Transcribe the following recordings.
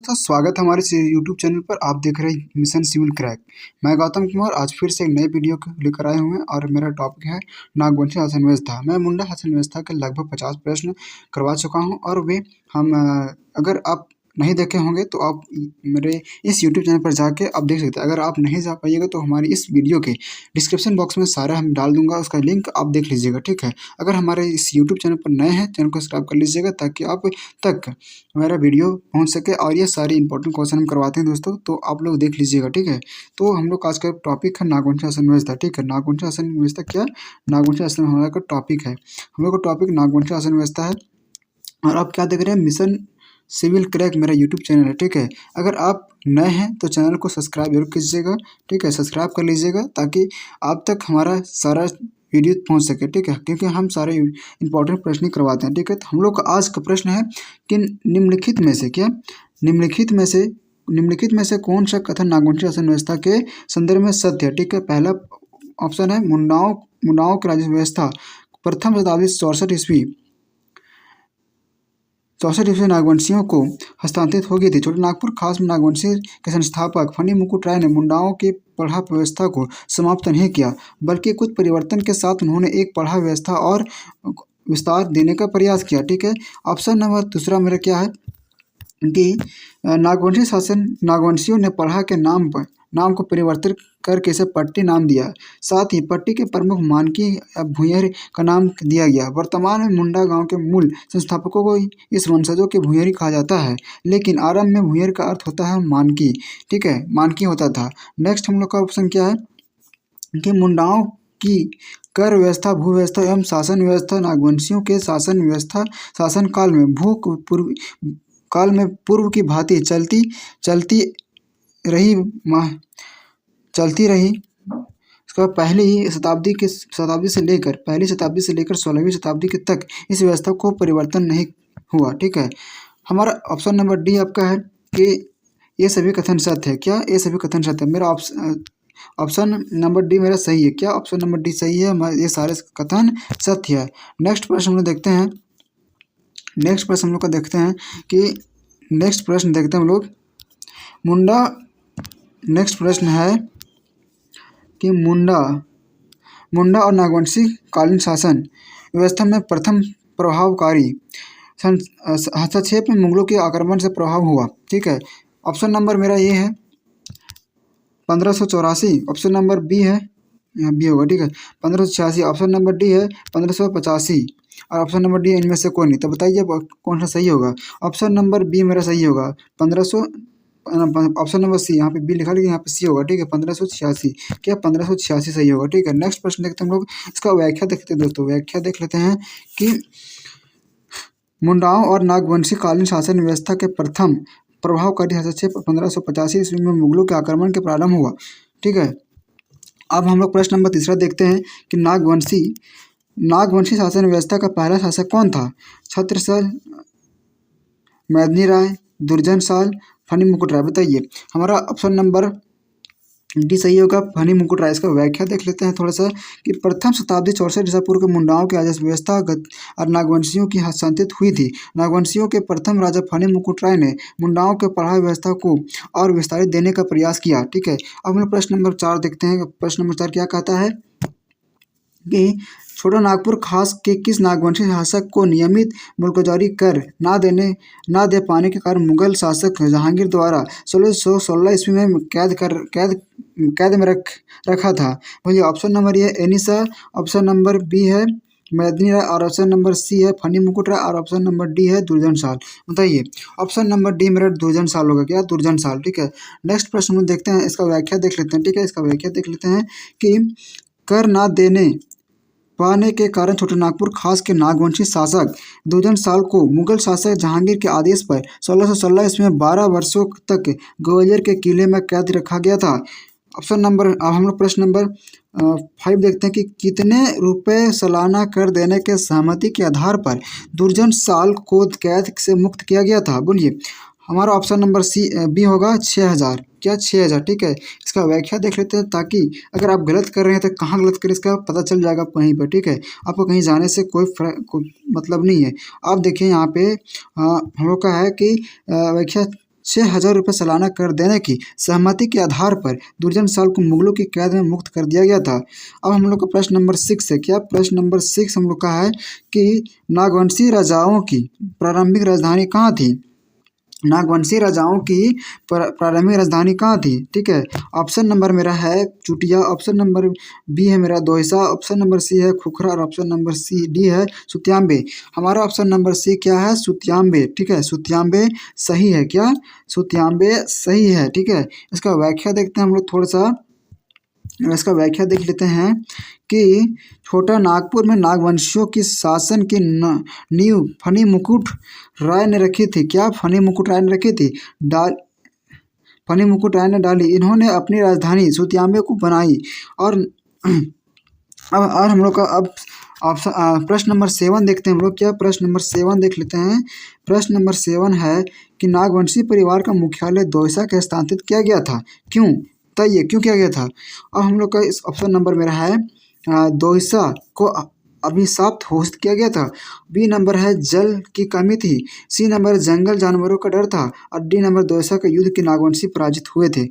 दोस्तों, स्वागत है हमारे इस यूट्यूब चैनल पर। आप देख रहे हैं मिशन सिविल क्रैक। मैं गौतम कुमार आज फिर से एक नई वीडियो लेकर आए हुए हैं और मेरा टॉपिक है नागवंशी शासन व्यवस्था। मैं मुंडा शासन व्यवस्था के लगभग 50 प्रश्न करवा चुका हूं और वे हम अगर आप नहीं देखे होंगे तो आप मेरे इस यूट्यूब चैनल पर जाके आप देख सकते हैं। अगर आप नहीं जा पाइएगा तो हमारी इस वीडियो के डिस्क्रिप्शन बॉक्स में सारा हम डाल दूंगा, उसका लिंक आप देख लीजिएगा, ठीक है। अगर हमारे इस यूट्यूब चैनल पर नए हैं, चैनल को सब्सक्राइब कर लीजिएगा ताकि आप तक मेरा वीडियो पहुंच सके। और ये सारे इंपॉर्टेंट क्वेश्चन हम करवाते हैं दोस्तों, तो आप लोग देख लीजिएगा, ठीक है। तो हम लोग आज का टॉपिक है नागवंशी शासन व्यवस्था, ठीक है। नागवंशी शासन व्यवस्था क्या? नागवंशी शासन हमारा का टॉपिक है। हम लोग का टॉपिक नागवंशी शासन व्यवस्था है और आप क्या देख रहे हैं, मिशन सिविल क्रैक मेरा यूट्यूब चैनल है, ठीक है। अगर आप नए हैं तो चैनल को सब्सक्राइब जरूर कीजिएगा, ठीक है। सब्सक्राइब कर लीजिएगा ताकि आप तक हमारा सारा वीडियो पहुंच सके, ठीक है, क्योंकि हम सारे इंपॉर्टेंट प्रश्न ही करवाते हैं, ठीक है। तो हम लोग का आज का प्रश्न है कि निम्नलिखित में से क्या, निम्नलिखित में से कौन सा कथन नागवंशी शासन व्यवस्था के संदर्भ में सत्य है, ठीक है। पहला ऑप्शन है मुंडाओं की राज्य व्यवस्था प्रथम शताब्दी 64 ईस्वी नागवंशियों को हस्तांतरित हो गई थी। छोटे नागपुर खास में नागवंशी के संस्थापक फनी मुकुट राय ने मुंडाओं की पढ़ा व्यवस्था को समाप्त नहीं किया, बल्कि कुछ परिवर्तन के साथ उन्होंने एक पढ़ा व्यवस्था और विस्तार देने का प्रयास किया, ठीक है। ऑप्शन नंबर दूसरा मेरा क्या है कि नागवंशियों ने पढ़ा के नाम को परिवर्तित करके इसे पट्टी नाम दिया। साथ ही पट्टी के प्रमुख मानकी भूंयरी का नाम दिया गया। वर्तमान में मुंडा गांव के मूल संस्थापकों को इस वंशजों के भूंयरी कहा जाता है, लेकिन आरंभ में भूंयरी का अर्थ होता है मानकी, ठीक है, मानकी होता था। नेक्स्ट हम लोग का ऑप्शन क्या है कि मुंडाओं की कर व्यवस्था, भू व्यवस्था एवं शासन व्यवस्था नागवंशियों के शासन काल में पूर्व की भांति चलती रही। इसका पहली शताब्दी से लेकर 16वीं शताब्दी के तक इस व्यवस्था को परिवर्तन नहीं हुआ, ठीक है। हमारा ऑप्शन नंबर डी आपका है कि ये सभी कथन सत्य है। क्या ये सभी कथन सत्य है? मेरा ऑप्शन नंबर डी मेरा सही है। क्या ऑप्शन नंबर डी सही है? ये सारे कथन सत्य है। नेक्स्ट प्रश्न हम लोग देखते हैं कि नेक्स्ट प्रश्न देखते हैं हम लोग नेक्स्ट प्रश्न है कि मुंडा और नागवंशी कालीन शासन व्यवस्था में प्रथम प्रभावकारी हस्तक्षेप में मुगलों के आक्रमण से प्रभाव हुआ, ठीक है। ऑप्शन नंबर मेरा ये है 1584, ऑप्शन नंबर बी है, यहाँ बी होगा, ठीक है, 1586, ऑप्शन नंबर डी है 1585 और ऑप्शन नंबर डी इनमें से कोई नहीं। तो बताइए कौन सा सही होगा? ऑप्शन नंबर बी मेरा सही होगा, 1500, ऑप्शन नंबर सी, यहाँ पे बी लिखा लेकिन यहाँ पे सी होगा, ठीक है, 1586। क्या 1586 सही होगा? ठीक है। नेक्स्ट प्रश्न देखते हैं हम लोग, इसका व्याख्या देखते हैं दोस्तों। व्याख्या देख लेते हैं कि मुंडाओं और नागवंशी कालीन शासन व्यवस्था के प्रथम प्रभावकारी हस्तक्षेप 1585 ईस्वी में मुगलों के आक्रमण के प्रारंभ हुआ, ठीक है। अब हम लोग प्रश्न नंबर तीसरा देखते हैं कि नागवंशी शासन व्यवस्था का पहला शासक कौन था? छत्रसाल, मेदिनी राय, दुर्जनशाल, फनी मुकुट राय। बताइए हमारा ऑप्शन नंबर डी सही होगा, फनी मुकुट राय। इसका व्याख्या देख लेते हैं थोड़ा सा कि प्रथम शताब्दी 64 ईसा पूर्व के मुंडाओं की राजस्व व्यवस्था और नागवंशियों की हस्तांतरित हुई थी। नागवंशियों के प्रथम राजा फनी मुकुट राय ने मुंडाओं के पढ़ाई व्यवस्था को और विस्तारित देने का प्रयास किया, ठीक है। अब हम लोग प्रश्न नंबर 4 देखते हैं। प्रश्न नंबर 4 क्या कहता है कि छोटा नागपुर खास के किस नागवंशी शासक को नियमित मुल्कजारी कर ना दे पाने के कारण मुगल शासक जहांगीर द्वारा 1616 ईस्वी में कैद में रखा था? बोलिए ऑप्शन नंबर ये एनिसा, ऑप्शन नंबर बी है मेदिनी राय और ऑप्शन नंबर सी है फनी मुकुट राय और ऑप्शन नंबर डी है दुर्जनशाल। बताइए ऑप्शन नंबर डी मेरा दुर्जनशाल होगा। क्या? दुर्जनशाल, ठीक है। नेक्स्ट प्रश्न हम देखते हैं, इसका व्याख्या देख लेते हैं, ठीक है। इसका व्याख्या देख लेते हैं कि कर ना देने पाने के कारण छोटे नागपुर खास के नागवंशी शासक दुर्जनशाल को मुगल शासक जहांगीर के आदेश पर 1616 ईस्वी में 12 वर्षों तक ग्वालियर के किले में कैद रखा गया था। ऑप्शन नंबर, अब हम लोग प्रश्न नंबर 5 देखते हैं कि कितने रुपए सालाना कर देने के सहमति के आधार पर दुर्जनशाल को कैद से मुक्त किया गया था? बोलिए हमारा ऑप्शन नंबर सी बी होगा 6000। क्या? 6000, ठीक है। इसका व्याख्या देख लेते हैं ताकि अगर आप गलत कर रहे हैं तो कहाँ गलत करें इसका पता चल जाएगा कहीं पर, ठीक है। आपको कहीं जाने से कोई मतलब नहीं है। आप देखिए यहाँ पे हम लोग का है कि व्याख्या 6,000 रुपये सालाना कर देने की सहमति के आधार पर दुर्जन को मुगलों की कैद में मुक्त कर दिया गया था। अब हम लोग का प्रश्न नंबर 6 है। क्या प्रश्न नंबर 6 हम लोग का है कि नागवंशी राजाओं की प्रारंभिक राजधानी कहाँ थी? नागवंशी राजाओं की प्रारंभिक राजधानी कहाँ थी? ठीक है, ऑप्शन नंबर मेरा है चुटिया, ऑप्शन नंबर बी है मेरा दोयसा, ऑप्शन नंबर सी है खुखरा और ऑप्शन नंबर डी है सुत्याम्बे। हमारा ऑप्शन नंबर सी क्या है? सुत्याम्बे। ठीक है, सुत्याम्बे सही है। क्या सुत्याम्बे सही है? ठीक है, इसका व्याख्या देखते हैं हम लोग थोड़ा सा। इसका व्याख्या देख लेते हैं कि छोटा नागपुर में नागवंशियों की शासन की नींव फनी मुकुट राय ने रखी थी। क्या फनी मुकुट राय ने रखी थी? फनी मुकुट राय ने डाली। इन्होंने अपनी राजधानी सुत्याम्बे को बनाई। और हम लोग का अब ऑप्शन प्रश्न नंबर 7 देखते हैं हम लोग। क्या प्रश्न नंबर 7 देख लेते हैं। प्रश्न नंबर 7 है कि नागवंशी परिवार का मुख्यालय दोयसा के स्थानांतरित किया गया था। क्यों? बताइए क्यों किया गया था? अब हम लोग का इस ऑप्शन नंबर मेरा है दोयसा को अभिशाप्त घोषित किया गया था। बी नंबर है जल की कमी थी। सी नंबर जंगल जानवरों का डर था। और डी नंबर दोयसा के युद्ध के नागवंशी पराजित हुए थे।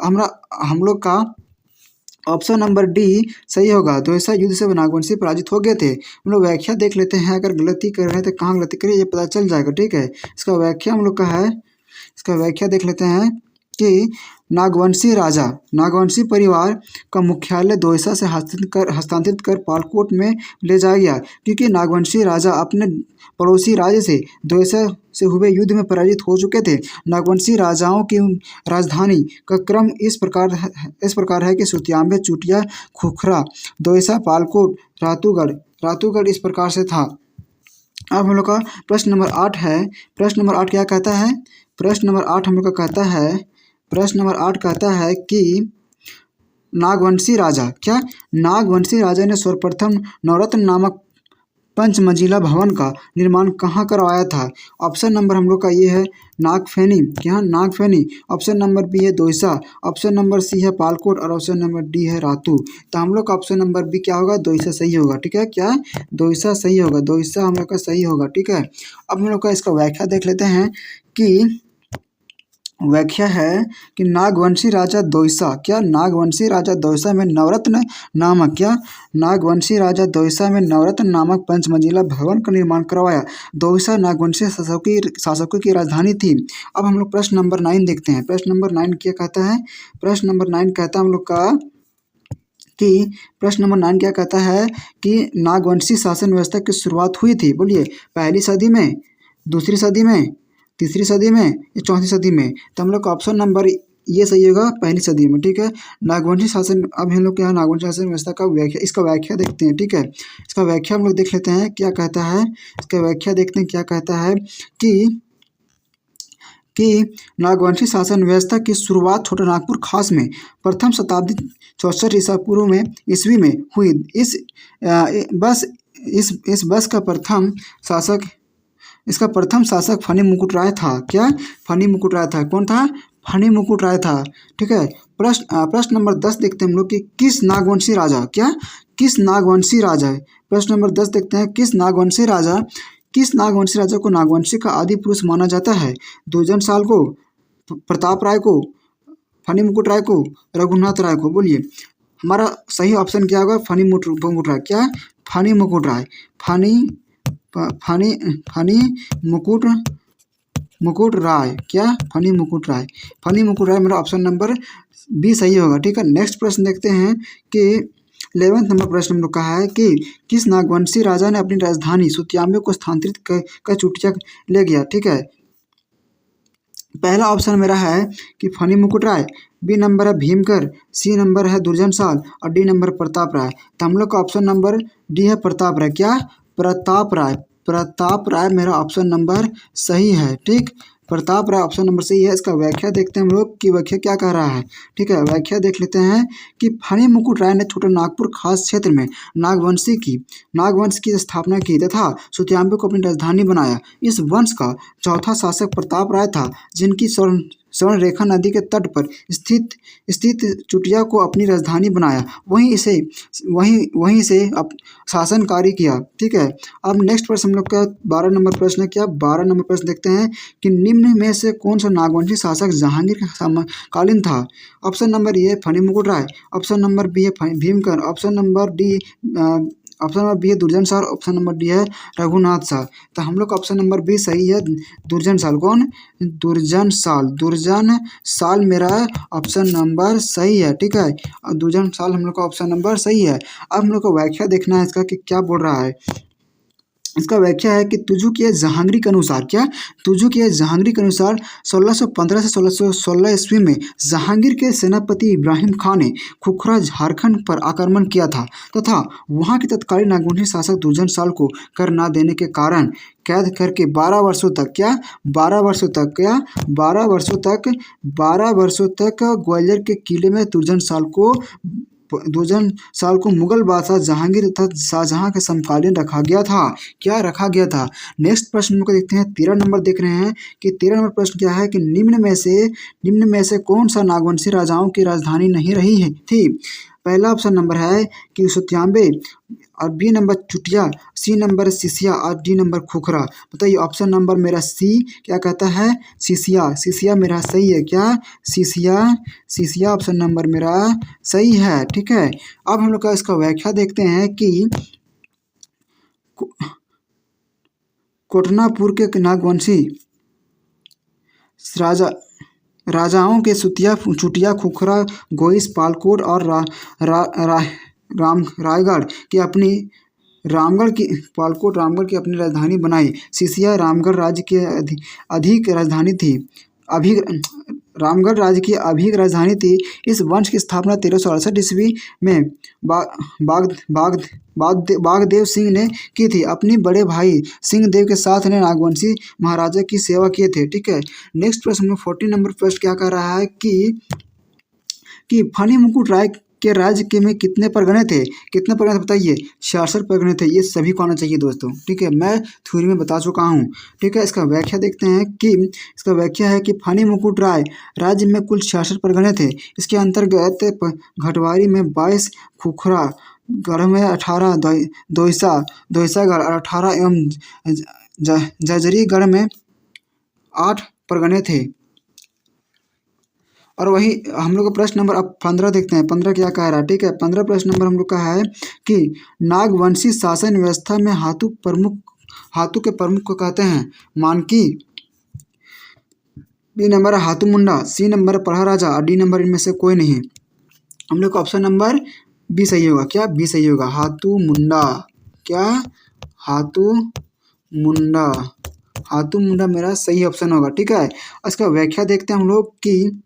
हम लोग का ऑप्शन नंबर डी सही होगा। दोयसा युद्ध से नागवंशी पराजित हो गए थे। हम लोग व्याख्या देख लेते हैं। अगर गलती कर रहे हैं तो कहाँ गलती करिए ये पता चल जाएगा। ठीक है, इसका व्याख्या हम लोग का है। इसका व्याख्या देख लेते हैं कि नागवंशी परिवार का मुख्यालय दोयसा से हस्तांतरित कर पालकोट में ले जाया गया, क्योंकि नागवंशी राजा अपने पड़ोसी राज्य से दोयसा से हुए युद्ध में पराजित हो चुके थे। नागवंशी राजाओं की राजधानी का क्रम इस प्रकार है कि सुत्याम्बे, चुटिया, खुखरा, दोयसा, पालकोट, रातूगढ़ इस प्रकार से था। अब हम लोग का प्रश्न नंबर 8 है। प्रश्न नंबर 8 क्या कहता है? प्रश्न नंबर 8 हम लोग का कहता है, प्रश्न नंबर 8 कहता है कि नागवंशी राजा ने सर्वप्रथम नवरत्न नामक पंचमंजिला भवन का निर्माण कहाँ करवाया था? ऑप्शन नंबर हम लोग का ये है नागफेनी। क्या? नागफेनी। ऑप्शन नंबर बी है दोयसा, ऑप्शन नंबर सी है पालकोट और ऑप्शन नंबर डी है रातू। तो हम लोग का ऑप्शन नंबर बी क्या होगा? दोयसा सही होगा। ठीक है, क्या दोयसा सही होगा? दोयसा हम लोग का सही होगा। ठीक है, अब हम लोग का इसका व्याख्या देख लेते हैं कि व्याख्या है कि नागवंशी राजा दोयसा, क्या नागवंशी राजा दोयसा में नवरत्न नामक, क्या नागवंशी राजा दोयसा में नवरत्न नामक पंचमंजिला भवन का निर्माण करवाया। दोयसा नागवंशी शासकों की राजधानी थी। अब हम लोग प्रश्न नंबर 9 देखते हैं। प्रश्न नंबर 9 क्या कहता है? प्रश्न नंबर 9 कहता है हम लोग का कि प्रश्न नंबर 9 क्या कहता है कि नागवंशी शासन व्यवस्था की शुरुआत हुई थी। बोलिए, पहली सदी में, दूसरी सदी में, तीसरी सदी में या चौथी सदी में? तो हम लोग का ऑप्शन नंबर ये सही होगा, पहली सदी में। ठीक है, नागवंशी शासन। अब हम लोग क्या नागवंशी शासन व्यवस्था का व्याख्या, इसका व्याख्या देखते हैं। ठीक है, इसका व्याख्या हम लोग देख लेते हैं क्या कहता है। इसका व्याख्या देखते हैं क्या कहता है कि नागवंशी शासन व्यवस्था की शुरुआत छोटा नागपुर खास में प्रथम शताब्दी 64 ईस्वी में हुई। इस बस का प्रथम शासक फनी मुकुट राय था। क्या? फनी मुकुट राय था। कौन था? फनी मुकुट राय था। ठीक है, प्रश्न नंबर 10 देखते हैं हम लोग कि किस नागवंशी राजा, क्या किस नागवंशी राजा, प्रश्न नंबर 10 देखते हैं किस नागवंशी राजा को नागवंशी का आदि पुरुष माना जाता है? दुर्जन को, प्रताप राय को, फनी मुकुट राय को, रघुनाथ राय को? बोलिए, हमारा सही ऑप्शन क्या होगा? फनी मुकुट राय। क्या? फनी मुकुट राय। फनी मुकुट राय। क्या? फनी मुकुट राय। फनी मुकुट राय मेरा ऑप्शन नंबर बी सही होगा। ठीक है, नेक्स्ट प्रश्न देखते हैं कि 11वां नंबर प्रश्न हम लोग का है कि किस नागवंशी राजा ने अपनी राजधानी सुत्याम्बे को स्थानांतरित कर चुटिया ले गया? ठीक है, पहला ऑप्शन मेरा है कि फनी मुकुट राय, बी नंबर है भीमकर, सी नंबर है दुर्जन और डी नंबर प्रताप राय। तो हम लोग का ऑप्शन नंबर डी है प्रताप राय। क्या? प्रताप राय मेरा ऑप्शन नंबर सही है। ठीक, प्रताप राय ऑप्शन नंबर सही है। इसका व्याख्या देखते हैं हम लोग कि व्याख्या क्या कह रहा है। ठीक है, व्याख्या देख लेते हैं कि फनी मुकुट राय ने छोटा नागपुर खास क्षेत्र में नागवंश की स्थापना की तथा सुत्याम्बे को अपनी राजधानी बनाया। इस वंश का चौथा शासक प्रताप राय था, जिनकी स्वर्णरेखा नदी के तट पर स्थित चुटिया को अपनी राजधानी बनाया, वहीं से शासन कार्य किया। ठीक है, अब नेक्स्ट प्रश्न हम लोग का 12 नंबर प्रश्न है। क्या 12 नंबर प्रश्न देखते हैं कि निम्न में से कौन सा नागवंशी शासक जहांगीर के समकालीन था? ऑप्शन नंबर ए फनी मुकुट राय, ऑप्शन नंबर बी है भीमकर, ऑप्शन नंबर बी है दुर्जन साल, ऑप्शन नंबर डी है रघुनाथ साल। तो हम लोग का ऑप्शन नंबर बी सही है, दुर्जन साल। कौन? दुर्जन साल मेरा ऑप्शन नंबर सही है। ठीक है, दुर्जन साल हम लोग का ऑप्शन नंबर सही है। अब हम लोग को व्याख्या देखना है इसका कि क्या बोल रहा है। इसका व्याख्या है कि तुजु के जहांगीर के अनुसार, क्या तुजु के जहांगीर के अनुसार 1615 से 1616 ईस्वी में जहांगीर के सेनापति इब्राहिम खान ने खुखरा झारखंड पर आक्रमण किया था तथा वहां के तत्कालीन नागवंशी शासक दुर्जन साल को कर न देने के कारण कैद करके 12 वर्षों तक 12 वर्षों तक ग्वालियर के किले में दुर्जन साल को मुगल बादशाह जहांगीर तथा शाहजहां के समकालीन रखा गया था। क्या रखा गया था? नेक्स्ट प्रश्न को देखते हैं। 13 नंबर देख रहे हैं कि 13 नंबर प्रश्न क्या है कि निम्न में से कौन सा नागवंशी राजाओं की राजधानी नहीं रही है थी? पहला ऑप्शन नंबर है कि सुत्यांबे, और बी नंबर चुटिया, सी नंबर सिसिया और डी नंबर खुखरा। बताइए ऑप्शन नंबर मेरा सी क्या कहता है? सिसिया मेरा सही है। क्या? सिसिया ऑप्शन नंबर मेरा सही है। ठीक है, अब हम लोग का इसका व्याख्या देखते हैं कि कोटनापुर के नागवंशी राजाओं के चुटिया, खुखरा, गोइस, पालकोट और रामगढ़ की अपनी राजधानी बनाई। सिसिया रामगढ़ राज्य की अधिक राजधानी थी। रामगढ़ राज्य की अभी राजधानी थी। इस वंश की स्थापना 1368 ईस्वी में बागदेव सिंह ने की थी। अपनी बड़े भाई सिंह देव के साथ ने नागवंशी महाराजा की सेवा किए थे। ठीक है, नेक्स्ट प्रश्न में 14 नंबर प्रश्न क्या कह रहा है कि फनी मुकुट राय के राज्य के में कितने परगने थे? बताइए। 66 परगने थे। ये सभी को आना चाहिए दोस्तों। ठीक है, मैं थ्योरी में बता चुका हूँ। ठीक है, इसका व्याख्या देखते हैं कि इसका व्याख्या है कि फनी मुकुट राय राज्य में कुल 66 परगने थे। इसके अंतर्गत घटवारी में 22, खुखरा गढ़ में 18, दोईसागढ़ 18 एवं जजरीगढ़ में 8 परगने थे। और वही हम लोग का प्रश्न नंबर अब 15 देखते हैं। 15 क्या कह रहा है? ठीक है, 15 प्रश्न नंबर हम लोग का है कि नागवंशी शासन व्यवस्था में हाथू के प्रमुख को कहते हैं? मानकी, बी नंबर है हाथू मुंडा, सी नंबर है पढ़ा राजा और डी नंबर इनमें से कोई नहीं। हम लोग का ऑप्शन नंबर बी सही होगा। क्या? बी सही होगा, हाथू मुंडा। क्या? हाथू मुंडा मेरा सही ऑप्शन होगा। ठीक है, इसका व्याख्या देखते हैं हम लोग कि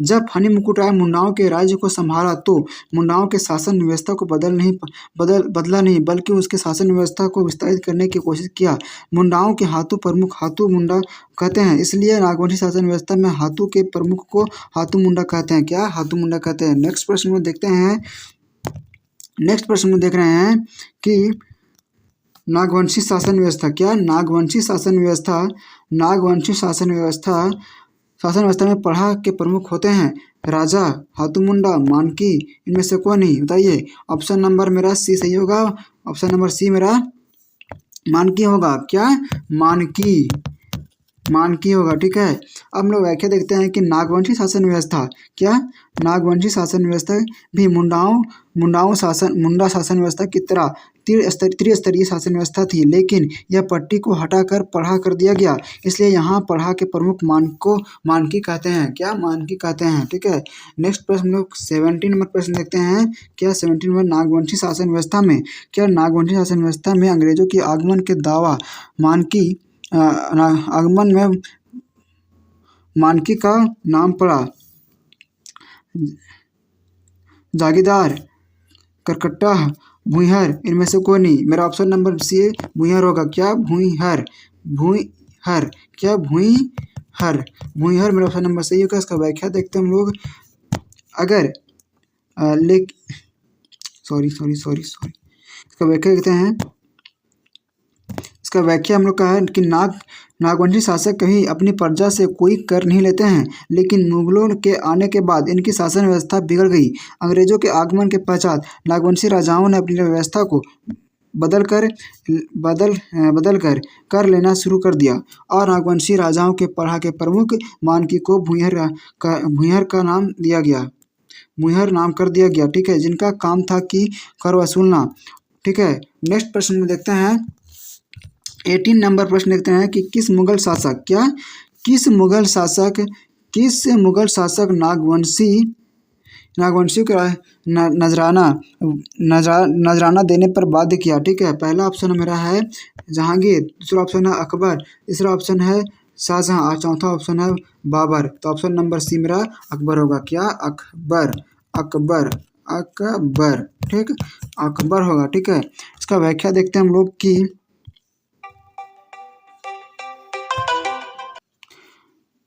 जब फनी मुकुट राय मुंडाओं के राज्य को संभाला तो मुंडाओं के शासन व्यवस्था को बदला नहीं बल्कि उसके शासन व्यवस्था को विस्तारित करने की कोशिश किया। मुंडाओं के हाथू प्रमुख हाथू मुंडा कहते हैं, इसलिए नागवंशी शासन व्यवस्था में हाथू के प्रमुख को हाथू मुंडा कहते हैं। क्या? हाथू मुंडा कहते हैं। नेक्स्ट प्रश्न में देखते हैं। नेक्स्ट प्रश्न में देख रहे हैं कि नागवंशी शासन व्यवस्था। क्या? नागवंशी शासन व्यवस्था में पढ़ा के प्रमुख होते हैं राजा, हाथू मुंडा, मानकी, इनमें से कोई नहीं। बताइए ऑप्शन नंबर मेरा सी सही होगा। ऑप्शन नंबर सी मेरा मानकी होगा। क्या? मानकी होगा। ठीक है, अब हम लोग व्याख्या देखते हैं कि नागवंशी शासन व्यवस्था। क्या? नागवंशी शासन व्यवस्था भी मुंडा शासन व्यवस्था की तरह त्रिस्तरीय शासन व्यवस्था थी, लेकिन यह पट्टी को हटाकर पढ़ा कर दिया गया, इसलिए यहाँ पढ़ा के प्रमुख मानकी कहते हैं। क्या? मानकी कहते हैं। ठीक है, नेक्स्ट प्रश्न हम लोग 17 नंबर प्रश्न देखते हैं। क्या? 17 नंबर नागवंशी शासन व्यवस्था में नागवंशी शासन व्यवस्था में अंग्रेजों के आगमन के दावा आगमन में मानकी का नाम पड़ा। जागीरदार, करकट्टा, भूईहर, इनमें से कोई नहीं। मेरा ऑप्शन नंबर सी भूईहर होगा। क्या? भूईहर। क्या? भूईहर मेरा ऑप्शन नंबर सही होगा। इसका व्याख्या देखते हैं हम लोग। अगर सॉरी इसका व्याख्या देखते हैं। इसका व्याख्या हम लोग का है कि नागवंशी शासक कभी अपनी प्रजा से कोई कर नहीं लेते हैं, लेकिन मुगलों के आने के बाद इनकी शासन व्यवस्था बिगड़ गई। अंग्रेजों के आगमन के पश्चात नागवंशी राजाओं ने अपनी व्यवस्था को बदल कर कर लेना शुरू कर दिया और नागवंशी राजाओं के पढ़ा के प्रमुख मानकी को भूंयहर का नाम दिया गया, मुहर नाम कर दिया गया। ठीक है, जिनका काम था कि कर वसूलना। ठीक है, नेक्स्ट प्रश्न में देखते हैं 18 नंबर प्रश्न देखते हैं कि किस मुगल शासक नागवंशियों का नजराना देने पर बाध्य किया। ठीक है, पहला ऑप्शन मेरा है जहांगीर, दूसरा ऑप्शन है अकबर, तीसरा ऑप्शन है शाहजहां और चौथा ऑप्शन है बाबर। तो ऑप्शन नंबर सी मेरा अकबर होगा। क्या? अकबर। ठीक, अकबर होगा। ठीक है, इसका व्याख्या देखते हैं हम लोग कि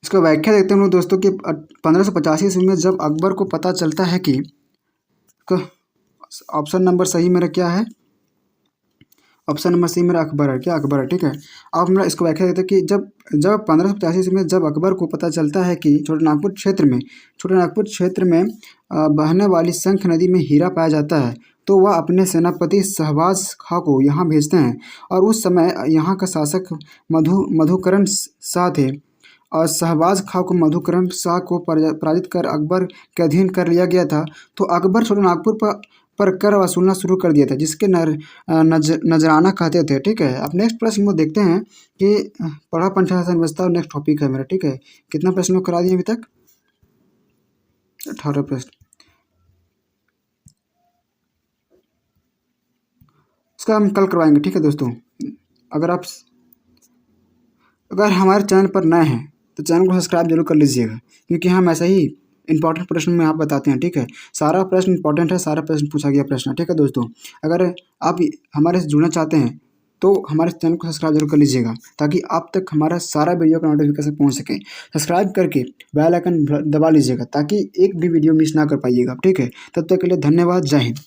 दोस्तों कि 1585 ईस्वी में जब अकबर को पता चलता है कि ऑप्शन नंबर सही मेरा क्या है, ऑप्शन नंबर सी मेरा अकबर है। क्या? अकबर है। ठीक है, अब हम इसको व्याख्या देते हैं कि जब 1585 में जब अकबर को पता चलता है कि छोटानागपुर क्षेत्र में बहने वाली शंख नदी में हीरा पाया जाता है, तो वह अपने सेनापति शहबाज खां को यहाँ भेजते हैं। और उस समय यहाँ का शासक मधुकरण शाह थे और शहबाज खां को मधुकरण शाह को पराजित कर अकबर के अधीन कर लिया गया था। तो अकबर छोटानागपुर पर कर वसूलना शुरू कर दिया था, जिसके नजराना कहते थे। ठीक है, अब नेक्स्ट प्रश्न को देखते हैं कि पढ़ा पंचायत शासन व्यवस्था नेक्स्ट टॉपिक है मेरा। ठीक है, कितना प्रश्न करा दिए अभी तक? 18 प्रश्न। इसका हम कल करवाएंगे। ठीक है दोस्तों, अगर हमारे चैनल पर नए हैं तो चैनल को सब्सक्राइब जरूर कर लीजिएगा, क्योंकि हम ऐसा ही इंपॉर्टेंट प्रश्न में आप बताते हैं। ठीक है, सारा प्रश्न इंपॉर्टेंट है, सारा प्रश्न पूछा गया प्रश्न। ठीक है दोस्तों, अगर आप हमारे से जुड़ना चाहते हैं तो हमारे चैनल को सब्सक्राइब जरूर कर लीजिएगा, ताकि आप तक हमारा सारा वीडियो का नोटिफिकेशन पहुंच सके। सब्सक्राइब करके बेल आइकन दबा लीजिएगा, ताकि एक भी वीडियो मिस ना कर पाइएगा। ठीक है, तब तक के लिए धन्यवाद। जय हिंद।